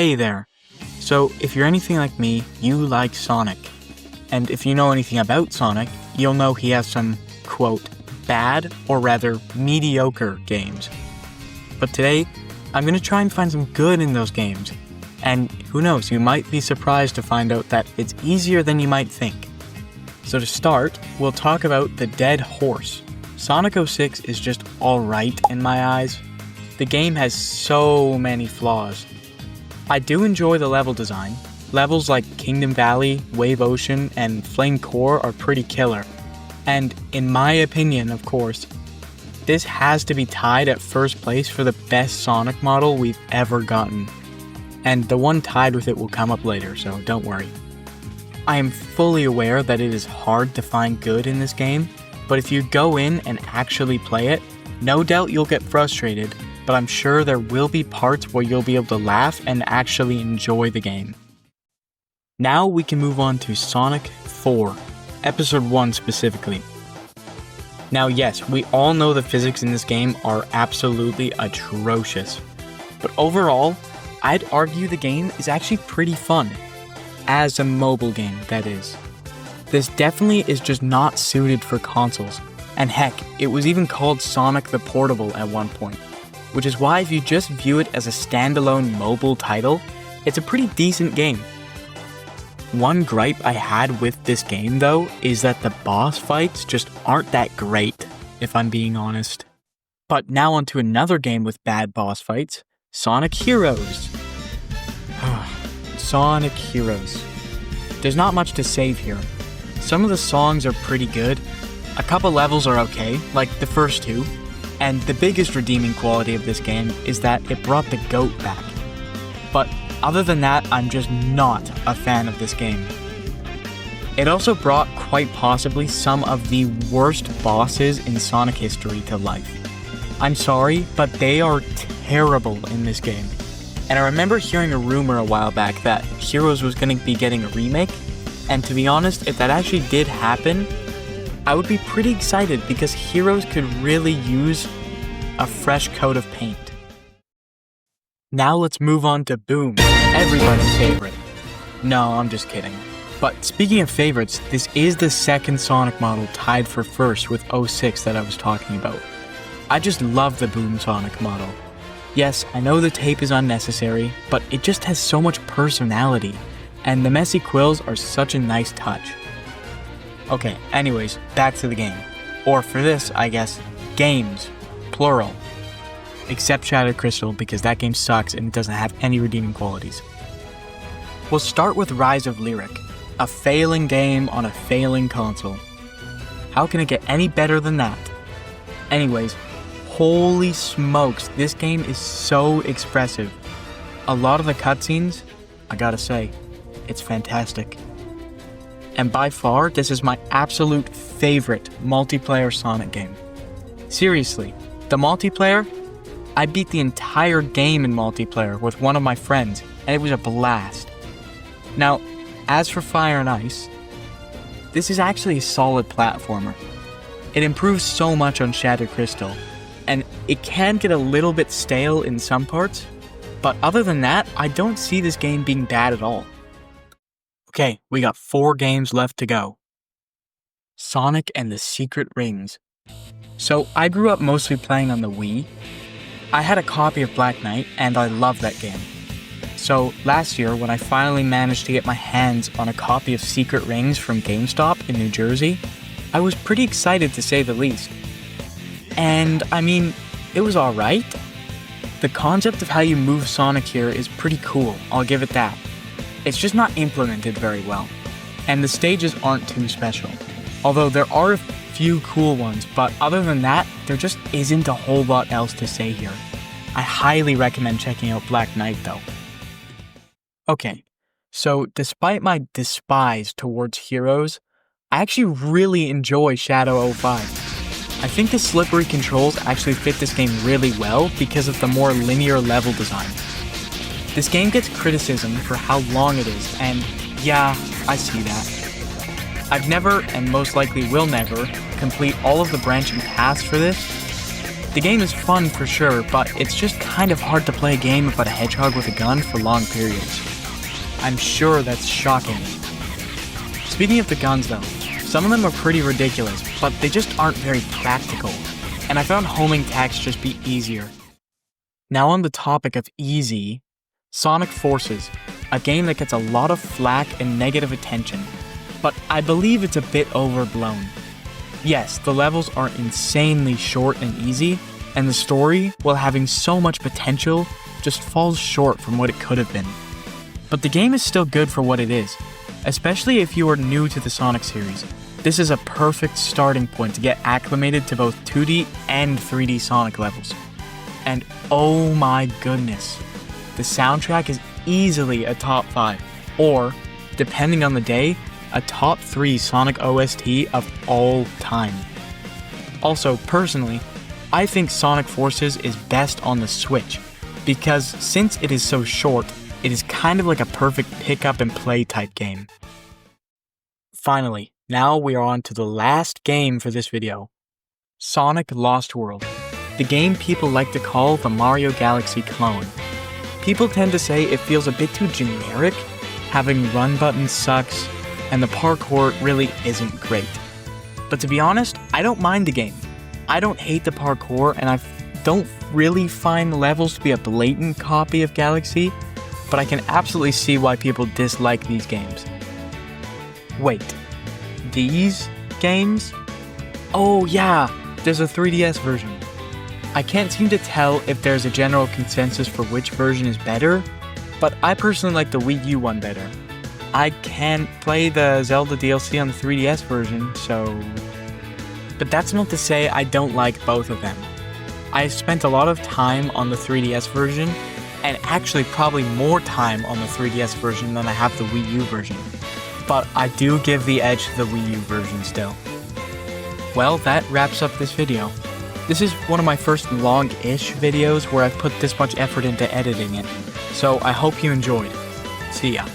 Hey there. So, if you're anything like me, you like Sonic. And if you know anything about Sonic, you'll know he has some, quote, bad, or rather, mediocre games. But today, I'm going to try and find some good in those games. And who knows, you might be surprised to find out that it's easier than you might think. So to start, we'll talk about The Dead Horse. Sonic 06 is just alright in my eyes. The game has so many flaws. I do enjoy the level design. Levels like Kingdom Valley, Wave Ocean, and Flame Core are pretty killer. And in my opinion, of course, this has to be tied at first place for the best Sonic model we've ever gotten. And the one tied with it will come up later, so don't worry. I am fully aware that it is hard to find good in this game, but if you go in and actually play it, no doubt you'll get frustrated, but I'm sure there will be parts where you'll be able to laugh and actually enjoy the game. Now we can move on to Sonic 4, Episode 1 specifically. Now yes, we all know the physics in this game are absolutely atrocious, but overall, I'd argue the game is actually pretty fun. As a mobile game, that is. This definitely is just not suited for consoles, and heck, it was even called Sonic the Portable at one point, which is why if you just view it as a standalone mobile title, it's a pretty decent game. One gripe I had with this game though is that the boss fights just aren't that great, if I'm being honest. But now onto another game with bad boss fights, Sonic Heroes. Sonic Heroes. There's not much to save here. Some of the songs are pretty good, a couple levels are okay, like the first two, and the biggest redeeming quality of this game is that it brought the GOAT back. But other than that, I'm just not a fan of this game. It also brought quite possibly some of the worst bosses in Sonic history to life. I'm sorry, but they are terrible in this game. And I remember hearing a rumor a while back that Heroes was going to be getting a remake, and to be honest, if that actually did happen, I would be pretty excited because Heroes could really use a fresh coat of paint. Now let's move on to Boom, everybody's favorite. No, I'm just kidding. But speaking of favorites, this is the second Sonic model tied for first with 06 that I was talking about. I just love the Boom Sonic model. Yes, I know the tape is unnecessary, but it just has so much personality, and the messy quills are such a nice touch. Okay, anyways, back to the game. Or for this, I guess, games, plural. Except Shattered Crystal, because that game sucks and it doesn't have any redeeming qualities. We'll start with Rise of Lyric, a failing game on a failing console. How can it get any better than that? Anyways, holy smokes, this game is so expressive. A lot of the cutscenes, I gotta say, it's fantastic. And by far, this is my absolute favorite multiplayer Sonic game. Seriously, the multiplayer, I beat the entire game in multiplayer with one of my friends, and it was a blast. Now, as for Fire and Ice, this is actually a solid platformer. It improves so much on Shattered Crystal, and it can get a little bit stale in some parts, but other than that, I don't see this game being bad at all. Okay, we got 4 games left to go. Sonic and the Secret Rings. So I grew up mostly playing on the Wii. I had a copy of Black Knight, and I loved that game. So last year, when I finally managed to get my hands on a copy of Secret Rings from GameStop in New Jersey, I was pretty excited to say the least. And I mean, it was alright. The concept of how you move Sonic here is pretty cool, I'll give it that. It's just not implemented very well, and the stages aren't too special. Although there are a few cool ones, but other than that, there just isn't a whole lot else to say here. I highly recommend checking out Black Knight though. Okay, so despite my despise towards Heroes, I actually really enjoy Shadow 05. I think the slippery controls actually fit this game really well because of the more linear level design. This game gets criticism for how long it is, and yeah, I see that. I've never, and most likely will never, complete all of the branching paths for this, The game is fun for sure, but it's just kind of hard to play a game about a hedgehog with a gun for long periods. I'm sure that's shocking. Speaking of the guns though, some of them are pretty ridiculous, but they just aren't very practical, and I found homing attacks just be easier. Now on the topic of easy, Sonic Forces, a game that gets a lot of flack and negative attention, but I believe it's a bit overblown. Yes, the levels are insanely short and easy, and the story, while having so much potential, just falls short from what it could have been. But the game is still good for what it is, especially if you are new to the Sonic series. This is a perfect starting point to get acclimated to both 2D and 3D Sonic levels. And oh my goodness, the soundtrack is easily a top 5, or, depending on the day, a top 3 Sonic OST of all time. Also, personally, I think Sonic Forces is best on the Switch, because since it is so short, it is kind of like a perfect pick up and play type game. Finally, now we are on to the last game for this video. Sonic Lost World, the game people like to call the Mario Galaxy clone. People tend to say it feels a bit too generic, having run buttons sucks, and the parkour really isn't great. But to be honest, I don't mind the game. I don't hate the parkour, and I don't really find the levels to be a blatant copy of Galaxy, but I can absolutely see why people dislike these games. Wait, these games? Oh yeah, there's a 3DS version. I can't seem to tell if there's a general consensus for which version is better, but I personally like the Wii U one better. I can't play the Zelda DLC on the 3DS version, so... But that's not to say I don't like both of them. I spent a lot of time on the 3DS version, and actually probably more time on the 3DS version than I have the Wii U version. But I do give the edge to the Wii U version still. Well, that wraps up this video. This is one of my first long-ish videos where I've put this much effort into editing it, so I hope you enjoyed. See ya.